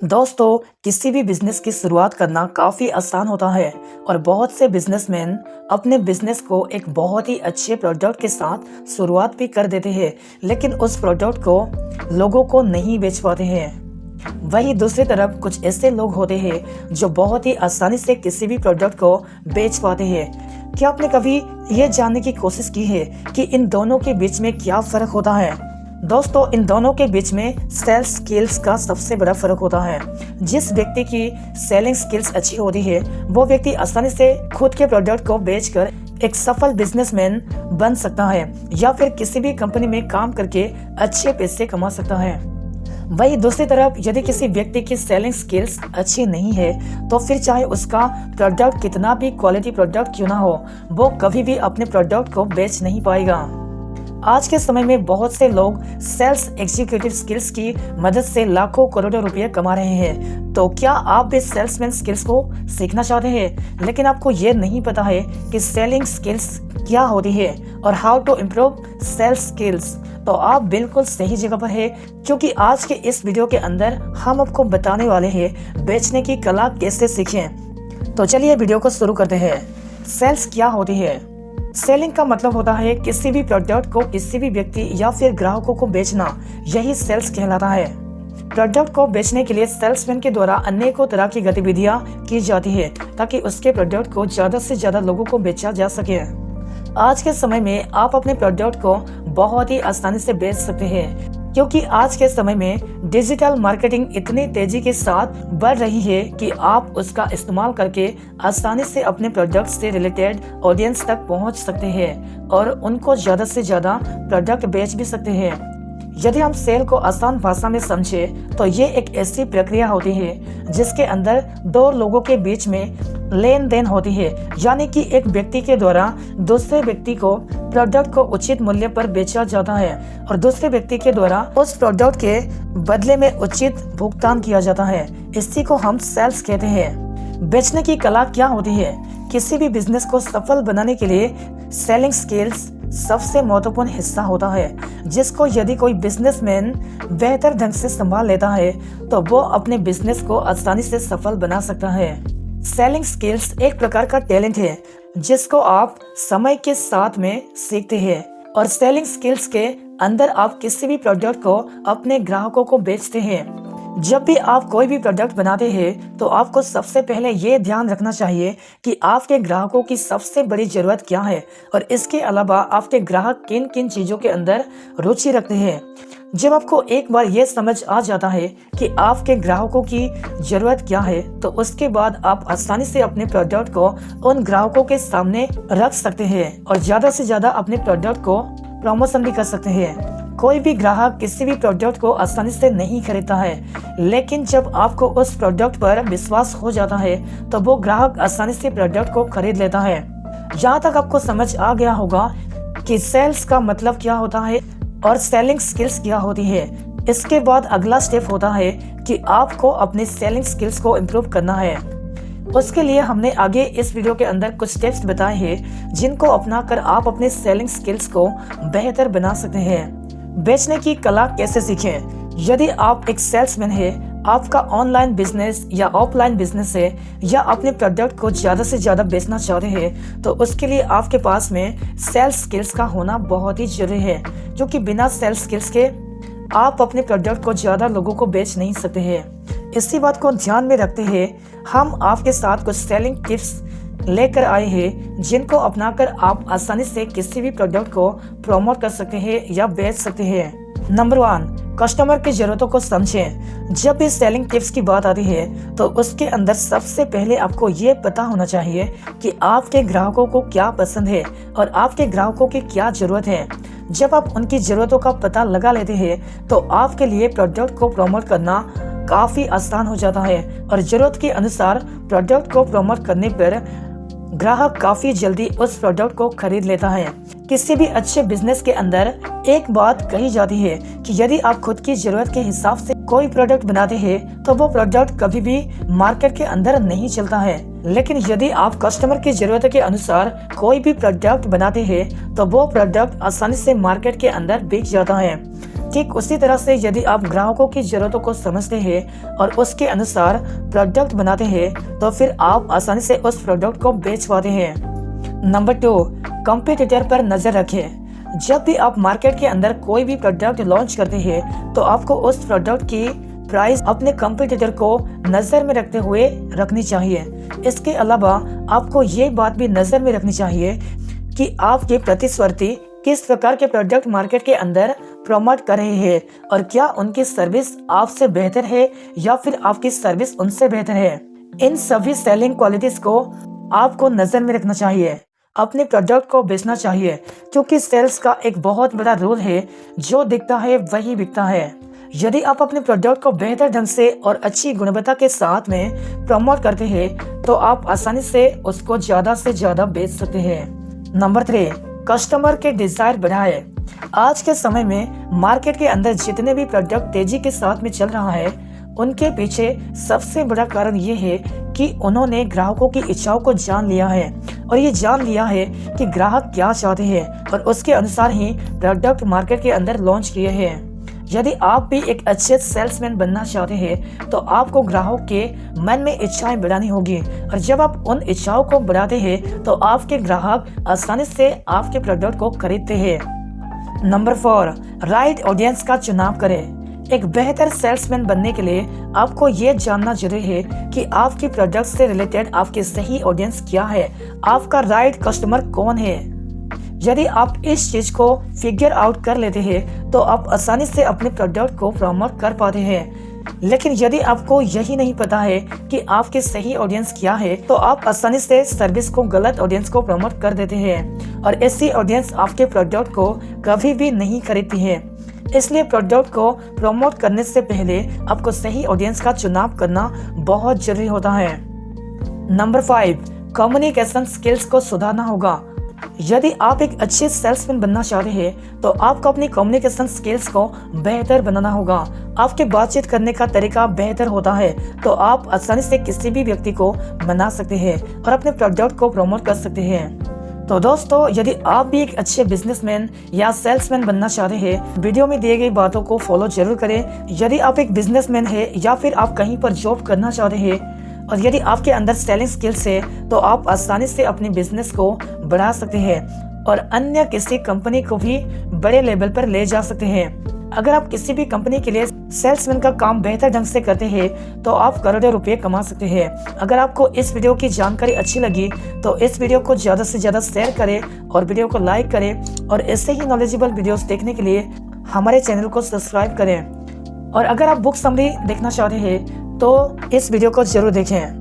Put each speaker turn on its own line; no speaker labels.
दोस्तों, किसी भी बिजनेस की शुरुआत करना काफ़ी आसान होता है और बहुत से बिजनेसमैन अपने बिजनेस को एक बहुत ही अच्छे प्रोडक्ट के साथ शुरुआत भी कर देते हैं, लेकिन उस प्रोडक्ट को लोगों को नहीं बेच पाते हैं। वहीं दूसरी तरफ कुछ ऐसे लोग होते हैं जो बहुत ही आसानी से किसी भी प्रोडक्ट को बेच पाते हैं। क्या आपने कभी ये जानने की कोशिश की है कि इन दोनों के बीच में क्या फ़र्क होता है? दोस्तों, इन दोनों के बीच में सेल्स स्किल्स का सबसे बड़ा फर्क होता है। जिस व्यक्ति की सेलिंग स्किल्स अच्छी होती है, वो व्यक्ति आसानी से खुद के प्रोडक्ट को बेचकर एक सफल बिजनेसमैन बन सकता है या फिर किसी भी कंपनी में काम करके अच्छे पैसे कमा सकता है। वहीं दूसरी तरफ यदि किसी व्यक्ति की सेलिंग स्किल्स अच्छी नहीं है, तो फिर चाहे उसका प्रोडक्ट कितना भी क्वालिटी प्रोडक्ट क्यों ना हो, वो कभी भी अपने प्रोडक्ट को बेच नहीं पाएगा। आज के समय में बहुत से लोग सेल्स एग्जीक्यूटिव स्किल्स की मदद से लाखों करोड़ों रुपए कमा रहे हैं। तो क्या आप भी सेल्समैन स्किल्स को सीखना चाहते हैं, लेकिन आपको ये नहीं पता है कि सेलिंग स्किल्स क्या होती है और how to improve sales skills? तो आप बिल्कुल सही जगह पर है, क्योंकि आज के इस वीडियो के अंदर हम आपको बताने वाले हैं बेचने की कला कैसे सीखें। तो चलिए वीडियो को शुरू करते हैं। सेल्स क्या होती है? सेलिंग का मतलब होता है किसी भी प्रोडक्ट को किसी भी व्यक्ति या फिर ग्राहकों को बेचना, यही सेल्स कहलाता है। प्रोडक्ट को बेचने के लिए सेल्समैन के द्वारा अनेकों तरह की गतिविधियां की जाती है ताकि उसके प्रोडक्ट को ज्यादा से ज्यादा लोगों को बेचा जा सके। आज के समय में आप अपने प्रोडक्ट को बहुत ही आसानी से बेच सकते हैं, क्योंकि आज के समय में डिजिटल मार्केटिंग इतनी तेजी के साथ बढ़ रही है कि आप उसका इस्तेमाल करके आसानी से अपने प्रोडक्ट से रिलेटेड ऑडियंस तक पहुंच सकते हैं और उनको ज़्यादा से ज़्यादा प्रोडक्ट बेच भी सकते हैं। यदि हम सेल को आसान भाषा में समझें तो ये एक ऐसी प्रक्रिया होती है जिसके अंदर दो लोगों के बीच में लेन देन होती है, यानी कि एक व्यक्ति के द्वारा दूसरे व्यक्ति को प्रोडक्ट को उचित मूल्य पर बेचा जाता है और दूसरे व्यक्ति के द्वारा उस प्रोडक्ट के बदले में उचित भुगतान किया जाता है। इसी को हम सेल्स कहते हैं। बेचने की कला क्या होती है? किसी भी बिजनेस को सफल बनाने के लिए सेलिंग स्किल्स सबसे महत्वपूर्ण हिस्सा होता है, जिसको यदि कोई बिजनेसमैन बेहतर ढंग से संभाल लेता है तो वो अपने बिजनेस को आसानी से सफल बना सकता है। सेलिंग स्किल्स एक प्रकार का टैलेंट है जिसको आप समय के साथ में सीखते हैं, और सेलिंग स्किल्स के अंदर आप किसी भी प्रोडक्ट को अपने ग्राहकों को बेचते हैं। जब भी आप कोई भी प्रोडक्ट बनाते हैं तो आपको सबसे पहले ये ध्यान रखना चाहिए कि आपके ग्राहकों की सबसे बड़ी ज़रूरत क्या है और इसके अलावा आपके ग्राहक किन किन चीज़ों के अंदर रुचि रखते हैं। जब आपको एक बार ये समझ आ जाता है कि आपके ग्राहकों की ज़रूरत क्या है, तो उसके बाद आप आसानी से अपने प्रोडक्ट को उन ग्राहकों के सामने रख सकते हैं और ज़्यादा से ज़्यादा अपने प्रोडक्ट को प्रमोशन भी कर सकते हैं। कोई भी ग्राहक किसी भी प्रोडक्ट को आसानी से नहीं खरीदता है, लेकिन जब आपको उस प्रोडक्ट पर विश्वास हो जाता है तो वो ग्राहक आसानी से प्रोडक्ट को खरीद लेता है। यहाँ तक आपको समझ आ गया होगा कि सेल्स का मतलब क्या होता है और सेलिंग स्किल्स क्या होती है। इसके बाद अगला स्टेप होता है कि आपको अपने सेलिंग स्किल्स को इम्प्रूव करना है। उसके लिए हमने आगे इस वीडियो के अंदर कुछ स्टेप्स बताए हैं जिनको अपनाकर आप अपने सेलिंग स्किल्स को बेहतर बना सकते हैं। बेचने की कला कैसे सीखें? यदि आप एक सेल्समैन हैं, आपका ऑनलाइन बिजनेस या ऑफलाइन बिजनेस है या अपने प्रोडक्ट को ज़्यादा से ज़्यादा बेचना चाहते हैं, तो उसके लिए आपके पास में सेल्स स्किल्स का होना बहुत ही जरूरी है, क्योंकि बिना सेल्स स्किल्स के आप अपने प्रोडक्ट को ज़्यादा लोगों को बेच नहीं सकते हैं। इसी बात को ध्यान में रखते हुए हम आपके साथ कुछ सेलिंग टिप्स लेकर आए हैं जिनको अपनाकर आप आसानी से किसी भी प्रोडक्ट को प्रमोट कर सकते हैं या बेच सकते हैं। नंबर 1, कस्टमर की ज़रूरतों को समझें। जब भी सेलिंग टिप्स की बात आती है तो उसके अंदर सबसे पहले आपको ये पता होना चाहिए कि आपके ग्राहकों को क्या पसंद है और आपके ग्राहकों की क्या ज़रूरत है। जब आप उनकी ज़रूरतों का पता लगा लेते हैं तो आपके लिए प्रोडक्ट को प्रमोट करना काफ़ी आसान हो जाता है और ज़रूरत के अनुसार प्रोडक्ट को प्रमोट करने पर ग्राहक काफी जल्दी उस प्रोडक्ट को खरीद लेता है। किसी भी अच्छे बिजनेस के अंदर एक बात कही जाती है कि यदि आप खुद की जरूरत के हिसाब से कोई प्रोडक्ट बनाते हैं तो वो प्रोडक्ट कभी भी मार्केट के अंदर नहीं चलता है, लेकिन यदि आप कस्टमर की जरूरत के अनुसार कोई भी प्रोडक्ट बनाते हैं तो वो प्रोडक्ट आसानी से मार्केट के अंदर बिक जाता है। ठीक उसी तरह से यदि आप ग्राहकों की ज़रूरतों को समझते हैं और उसके अनुसार प्रोडक्ट बनाते हैं तो फिर आप आसानी से उस प्रोडक्ट को बेच पाते हैं। नंबर 2, कंपटीटर पर नज़र रखें। जब भी आप मार्केट के अंदर कोई भी प्रोडक्ट लॉन्च करते हैं तो आपको उस प्रोडक्ट की प्राइस अपने कंपटीटर को नज़र में रखते हुए रखनी चाहिए। इसके अलावा आपको ये बात भी नज़र में रखनी चाहिए कि आपके प्रतिस्पर्धी किस प्रकार के प्रोडक्ट मार्केट के अंदर प्रमोट कर रहे हैं और क्या उनकी सर्विस आपसे बेहतर है या फिर आपकी सर्विस उनसे बेहतर है। इन सभी सेलिंग क्वालिटीज को आपको नज़र में रखना चाहिए। अपने प्रोडक्ट को बेचना चाहिए क्योंकि सेल्स का एक बहुत बड़ा रूल है, जो दिखता है वही बिकता है। यदि आप अपने प्रोडक्ट को बेहतर ढंग से और अच्छी गुणवत्ता के साथ में प्रमोट करते हैं तो आप आसानी से उसको ज़्यादा से ज़्यादा बेच सकते हैं। नंबर 3, कस्टमर के डिज़ायर बढ़ाए। आज के समय में मार्केट के अंदर जितने भी प्रोडक्ट तेजी के साथ में चल रहा है उनके पीछे सबसे बड़ा कारण ये है कि उन्होंने ग्राहकों की इच्छाओं को जान लिया है और ये जान लिया है कि ग्राहक क्या चाहते हैं और उसके अनुसार ही प्रोडक्ट मार्केट के अंदर लॉन्च किए हैं। यदि आप भी एक अच्छे सेल्समैन बनना चाहते हैं तो आपको ग्राहकों के मन में इच्छाएं बढ़ानी होगी और जब आप उन इच्छाओं को बढ़ाते हैं तो आपके ग्राहक आसानी से आपके प्रोडक्ट को खरीदते हैं। नंबर 4, राइट ऑडियंस का चुनाव करें। एक बेहतर सेल्समैन बनने के लिए आपको ये जानना जरूरी है कि आपके प्रोडक्ट से रिलेटेड आपकी सही ऑडियंस क्या है, आपका राइट कस्टमर कौन है। यदि आप इस चीज को फिगर आउट कर लेते हैं तो आप आसानी से अपने प्रोडक्ट को प्रमोट कर पाते हैं। लेकिन यदि आपको यही नहीं पता है कि आपकी सही ऑडियंस क्या है तो आप आसानी से सर्विस को गलत ऑडियंस को प्रमोट कर देते हैं और ऐसी ऑडियंस आपके प्रोडक्ट को कभी भी नहीं खरीदती है। इसलिए प्रोडक्ट को प्रमोट करने से पहले आपको सही ऑडियंस का चुनाव करना बहुत जरूरी होता है। नंबर 5, कम्युनिकेशन स्किल्स को सुधारना होगा। यदि आप एक अच्छे सेल्समैन बनना चाहते हैं तो आपको अपनी कम्युनिकेशन स्किल्स को बेहतर बनाना होगा। आपके बातचीत करने का तरीका बेहतर होता है तो आप आसानी से किसी भी व्यक्ति को मना सकते हैं और अपने प्रोडक्ट को प्रमोट कर सकते हैं। तो दोस्तों, यदि आप भी एक अच्छे बिजनेसमैन या सेल्समैन बनना चाहते हैं, वीडियो में दिए गई बातों को फॉलो जरूर करें। यदि आप एक बिजनेसमैन है या फिर आप कहीं पर जॉब करना चाहते हैं और यदि आपके अंदर सेलिंग स्किल्स है तो आप आसानी से अपने बिजनेस को बढ़ा सकते हैं और अन्य किसी कंपनी को भी बड़े लेवल पर ले जा सकते हैं। अगर आप किसी भी कंपनी के लिए सेल्समैन का काम बेहतर ढंग से करते हैं तो आप करोड़ों रुपए कमा सकते हैं। अगर आपको इस वीडियो की जानकारी अच्छी लगी तो इस वीडियो को ज़्यादा से ज़्यादा शेयर करें और वीडियो को लाइक करें और ऐसे ही नॉलेजेबल वीडियोस देखने के लिए हमारे चैनल को सब्सक्राइब करें। और अगर आप बुक समरी देखना चाहते हैं तो इस वीडियो को जरूर देखें।